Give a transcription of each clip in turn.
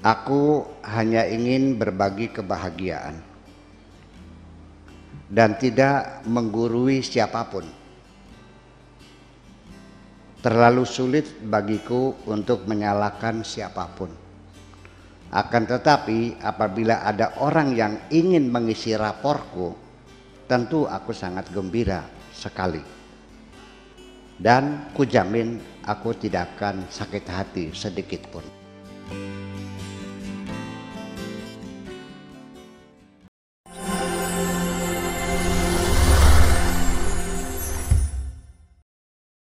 Aku hanya ingin berbagi kebahagiaan dan tidak menggurui siapapun. Terlalu sulit bagiku untuk menyalahkan siapapun. Akan tetapi apabila ada orang yang ingin mengisi raporku, tentu aku sangat gembira sekali. Dan kujamin aku tidak akan sakit hati sedikit pun.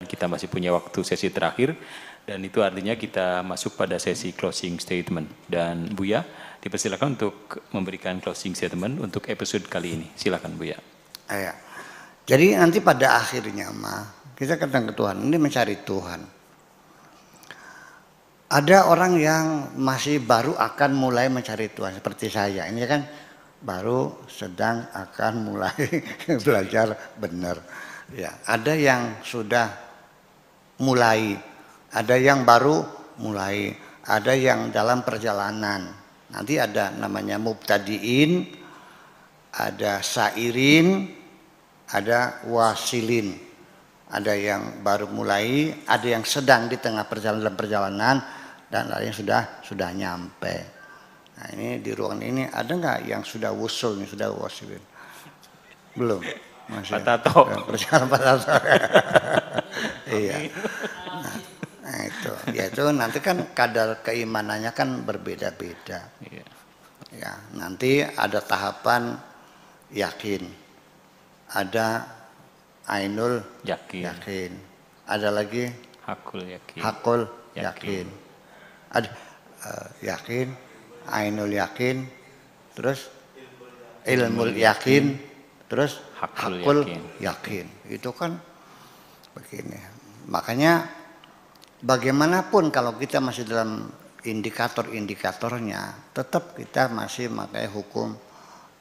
Kita masih punya waktu sesi terakhir dan itu artinya kita masuk pada sesi closing statement. Dan Buya dipersilakan untuk memberikan closing statement untuk episode kali ini. Silakan Buya. Ya. Jadi nanti pada akhirnya kita datang ke Tuhan, ini mencari Tuhan. Ada orang yang masih baru akan mulai mencari Tuhan seperti saya. Ini kan baru sedang akan mulai belajar benar. Ya, ada yang sudah mulai, ada yang baru mulai, ada yang dalam perjalanan. Nanti ada namanya mubtadiin, ada sairin, ada wasilin. Ada yang baru mulai, ada yang sedang di tengah perjalanan dan ada yang sudah nyampe. Nah ini di ruangan ini ada nggak yang sudah wusul, yang sudah wasilin? Belum. Masih Patato. perjalanan patato. Iya. Nah itu, yaitu nanti kan kadar keimanannya kan berbeda-beda. Ya, nanti ada tahapan yakin, ada ainul yakin, ada lagi hakul yakin. Ada yakin, ainul yakin, terus ilmul yakin, terus hakul yakin. Itu kan begini. Makanya bagaimanapun kalau kita masih dalam indikator-indikatornya, tetap kita masih pakai hukum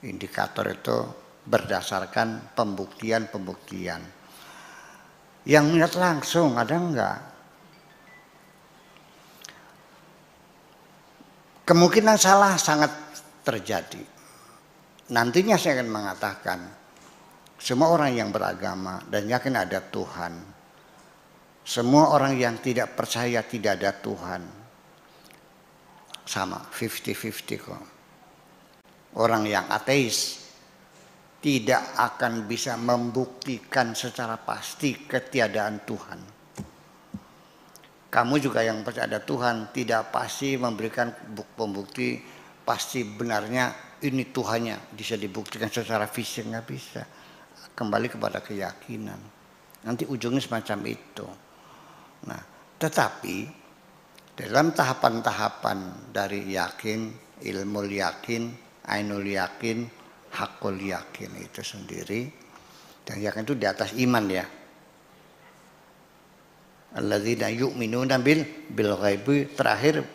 indikator itu berdasarkan pembuktian-pembuktian. Yang melihat langsung ada enggak? Kemungkinan salah sangat terjadi. Nantinya saya akan mengatakan, semua orang yang beragama dan yakin ada Tuhan, semua orang yang tidak percaya tidak ada Tuhan, sama 50-50 kok. Orang yang ateis tidak akan bisa membuktikan secara pasti ketiadaan Tuhan. Kamu juga yang percaya ada Tuhan tidak pasti memberikan pembukti pasti benarnya ini Tuhannya bisa dibuktikan secara fisik, nggak bisa. Kembali kepada keyakinan. Nanti ujungnya semacam itu. Nah, tetapi dalam tahapan-tahapan dari yakin, ilmu yakin, ainul yakin, hakul yakin itu sendiri, dan yakin itu di atas iman ya. Alladzina yu'minuna bil ghaibi, terakhir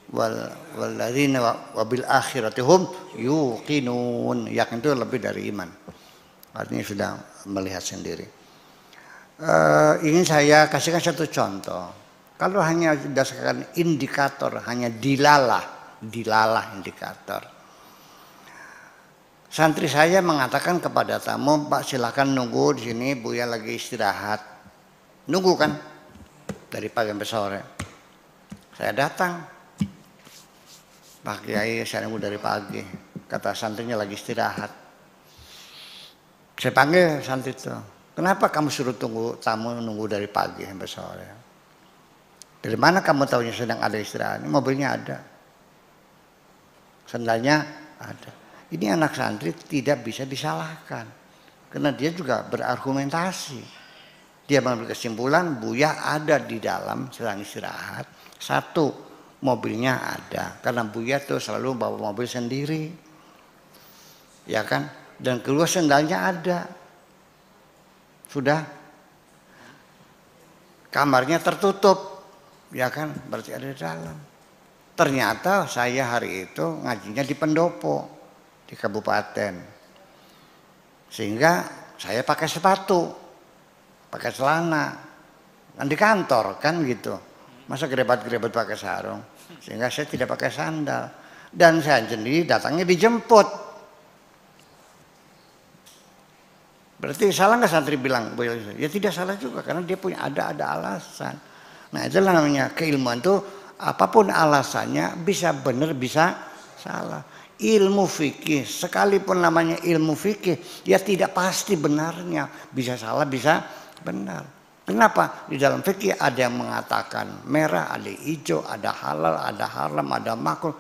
walladzina wa bil akhirati hum yuqinun. Yakin itu lebih dari iman. Artinya sudah melihat sendiri. Ingin saya kasihkan satu contoh. Kalau hanya berdasarkan indikator, hanya dilalah indikator. Santri saya mengatakan kepada tamu, Pak silakan nunggu di sini, Buya lagi istirahat. Nunggu kan? Dari pagi sampai sore. Saya datang. Pak Kiai saya nunggu dari pagi. Kata santrinya lagi istirahat. Saya panggil santri itu. Kenapa kamu suruh tunggu tamu nunggu dari pagi sampai sore? Dari mana kamu tahunya sedang ada istirahat? Ini mobilnya ada. Sendalnya ada. Ini anak santri tidak bisa disalahkan. Karena dia juga berargumentasi. Dia mengambil kesimpulan Buya ada di dalam sedang istirahat. Satu, mobilnya ada. Karena Buya tuh selalu bawa mobil sendiri. Ya kan? Dan kedua sendalnya ada. Sudah. Kamarnya tertutup. Ya kan? Berarti ada di dalam. Ternyata saya hari itu ngajinya di pendopo. Di kabupaten. Sehingga saya pakai sepatu. Pakai celana. Kan di kantor kan gitu. Masa gerebat-gerebat pakai sarung? Sehingga saya tidak pakai sandal. Dan saya sendiri datangnya dijemput. Berarti salah nggak santri bilang? Ya tidak salah juga karena dia punya ada alasan. Nah itulah namanya keilmuan itu apapun alasannya bisa benar bisa salah. Ilmu fikih sekalipun namanya ilmu fikih ya tidak pasti benarnya, bisa salah bisa benar. Kenapa? Di dalam fikih ada yang mengatakan merah, ada hijau, ada halal, ada haram, ada makruh,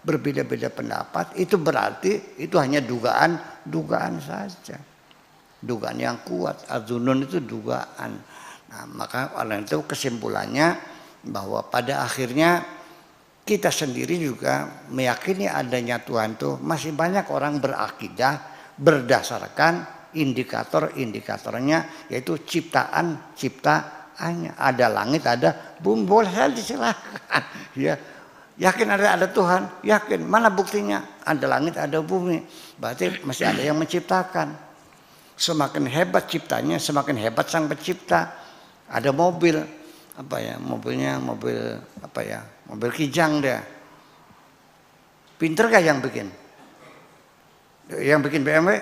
berbeda-beda pendapat. Itu berarti itu hanya dugaan saja. Dugaan yang kuat, adzunun itu dugaan. Nah, maka oleh itu kesimpulannya bahwa pada akhirnya kita sendiri juga meyakini adanya Tuhan itu masih banyak orang berakidah berdasarkan indikatornya yaitu ciptaannya. Ada langit, ada bumi, boleh saja silahkan. Ya, yakin ada Tuhan, yakin. Mana buktinya? Ada langit, ada bumi. Berarti masih ada yang menciptakan. Semakin hebat ciptanya, semakin hebat sang pencipta. Ada mobil, mobilnya mobil mobil kijang dia. Pinter gak yang bikin? Yang bikin BMW?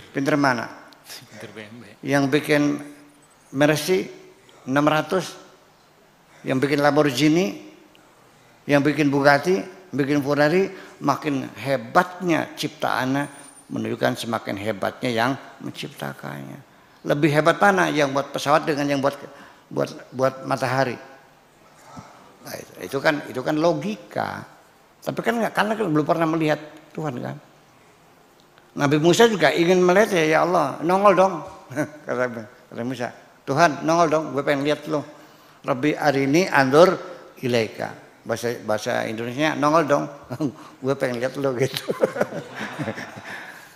Pinter mana? Pinter BMW. Yang bikin Mercy 600, yang bikin Lamborghini, yang bikin Bugatti, bikin Ferrari, makin hebatnya ciptaannya menunjukkan semakin hebatnya yang menciptakannya. Lebih hebat mana yang buat pesawat dengan yang buat matahari? Nah, itu kan logika. Tapi kan karena belum pernah melihat Tuhan kan. Nabi Musa juga ingin melihat ya Allah, nongol dong. kata Musa, Tuhan nongol dong, gue pengen lihat lo. Rabbi arini andur ilaika. Bahasa Indonesia nongol dong, gue pengen lihat lo gitu.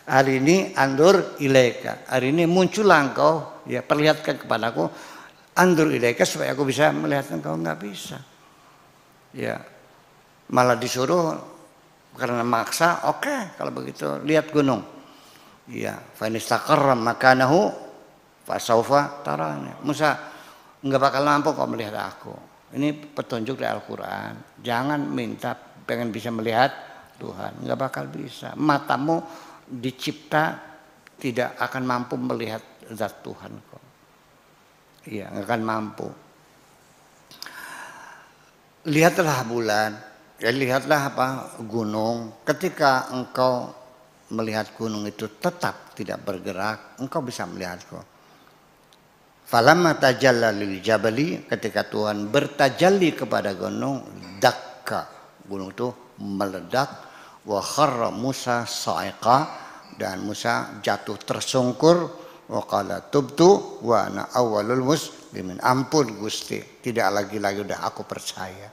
Hari ini andur ilaika. Hari ini muncullah engkau, ya perlihatkan kepadaku andur ilaika supaya aku bisa melihat engkau. Nggak bisa. Ya, malah disuruh karena maksa. Oke, kalau begitu lihat gunung. Ya, fa in istaqarra makanahu fasaufa tarani. Musa nggak bakal mampu kau melihat aku. Ini petunjuk dari Al-Quran. Jangan minta pengen bisa melihat Tuhan, nggak bakal bisa. Matamu dicipta tidak akan mampu melihat zat Tuhan kok. Iya, nggak akan mampu. Lihatlah bulan, ya lihatlah gunung. Ketika engkau melihat gunung itu tetap tidak bergerak, engkau bisa melihat kok. Falamma tajalla lil jabali, ketika Tuhan bertajalli kepada gunung, dakka, gunung itu meledak. Wa kharra Musa sa'iqa, dan Musa jatuh tersungkur. Wa qala tubtu wa ana awwalul muslimin. Ampun Gusti, tidak lagi udah aku percaya.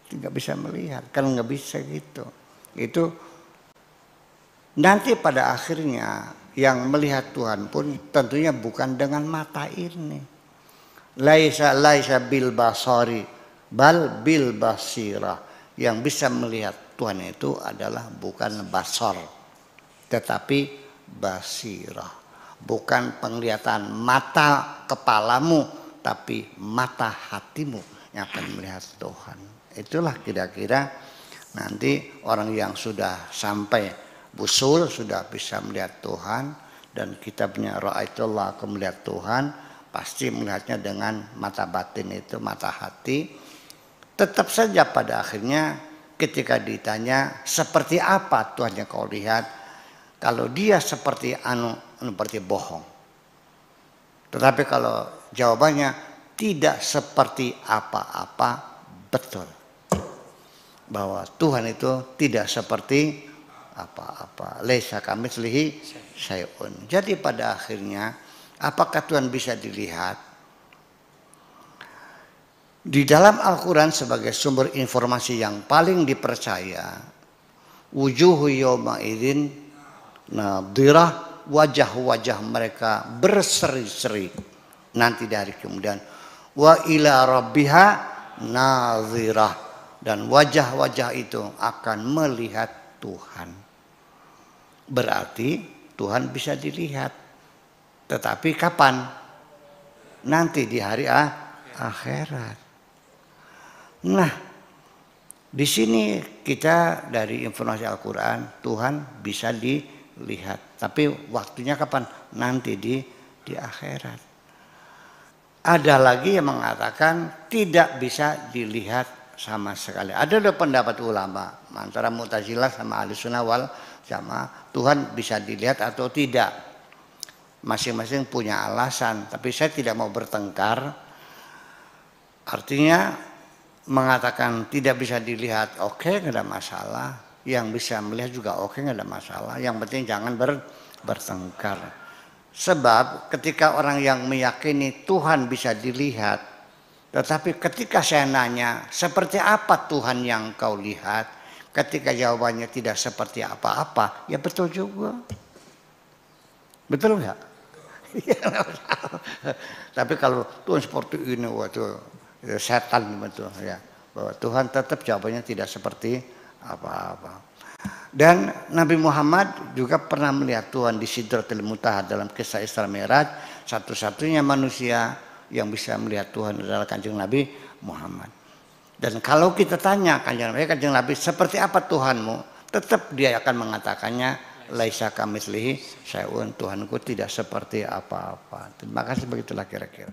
Tidak bisa melihat, kan nggak bisa gitu. Itu nanti pada akhirnya yang melihat Tuhan pun tentunya bukan dengan mata ini. Laisa bil basari bal bil basirah. Yang bisa melihat Tuhan itu adalah bukan basar, tetapi basirah. Bukan penglihatan mata kepalamu, tapi mata hatimu yang akan melihat Tuhan. Itulah kira-kira nanti orang yang sudah sampai busul, sudah bisa melihat Tuhan, dan kitabnya Ra'aitullah, aku melihat Tuhan, pasti melihatnya dengan mata batin itu, mata hati. Tetap saja pada akhirnya ketika ditanya seperti apa Tuhan yang kau lihat, kalau dia seperti seperti bohong. Tetapi kalau jawabannya tidak seperti apa-apa, betul. Bahwa Tuhan itu tidak seperti apa-apa. Laisa kamitslihi syai'un. Jadi pada akhirnya apakah Tuhan bisa dilihat? Di dalam Al-Quran sebagai sumber informasi yang paling dipercaya, wujuhu yawma idzin nadhirah, wajah-wajah mereka berseri-seri nanti dari kemudian, wa ila rabbiha nadhirah, dan wajah-wajah itu akan melihat Tuhan. Berarti Tuhan bisa dilihat. Tetapi kapan? Nanti di hari akhirat. Nah, di sini kita dari informasi Al-Quran, Tuhan bisa dilihat. Tapi waktunya kapan? Nanti di akhirat. Ada lagi yang mengatakan tidak bisa dilihat sama sekali. Ada dua pendapat ulama antara Mu'tazilah sama Ahlussunnah wal Jamaah, Tuhan bisa dilihat atau tidak. Masing-masing punya alasan, tapi saya tidak mau bertengkar. Artinya mengatakan tidak bisa dilihat, oke, nggak ada masalah. Yang bisa melihat juga oke, nggak ada masalah. Yang penting jangan bertengkar. Sebab ketika orang yang meyakini Tuhan bisa dilihat, tetapi ketika saya nanya seperti apa Tuhan yang kau lihat, ketika jawabannya tidak seperti apa-apa, ya betul juga. Betul nggak? Tapi kalau Tuhan seperti ini, waduh, setan betul ya, bahwa Tuhan tetap jawabannya tidak seperti apa-apa. Dan Nabi Muhammad juga pernah melihat Tuhan di Sidratul Muntaha dalam kisah Isra Mi'raj. Satu-satunya manusia yang bisa melihat Tuhan adalah Kanjeng Nabi Muhammad. Dan kalau kita tanya Kanjeng Nabi seperti apa Tuhanmu, tetap dia akan mengatakannya laisa kamitslihi syai'un, Tuhanku tidak seperti apa-apa. Terima kasih, begitulah kira-kira.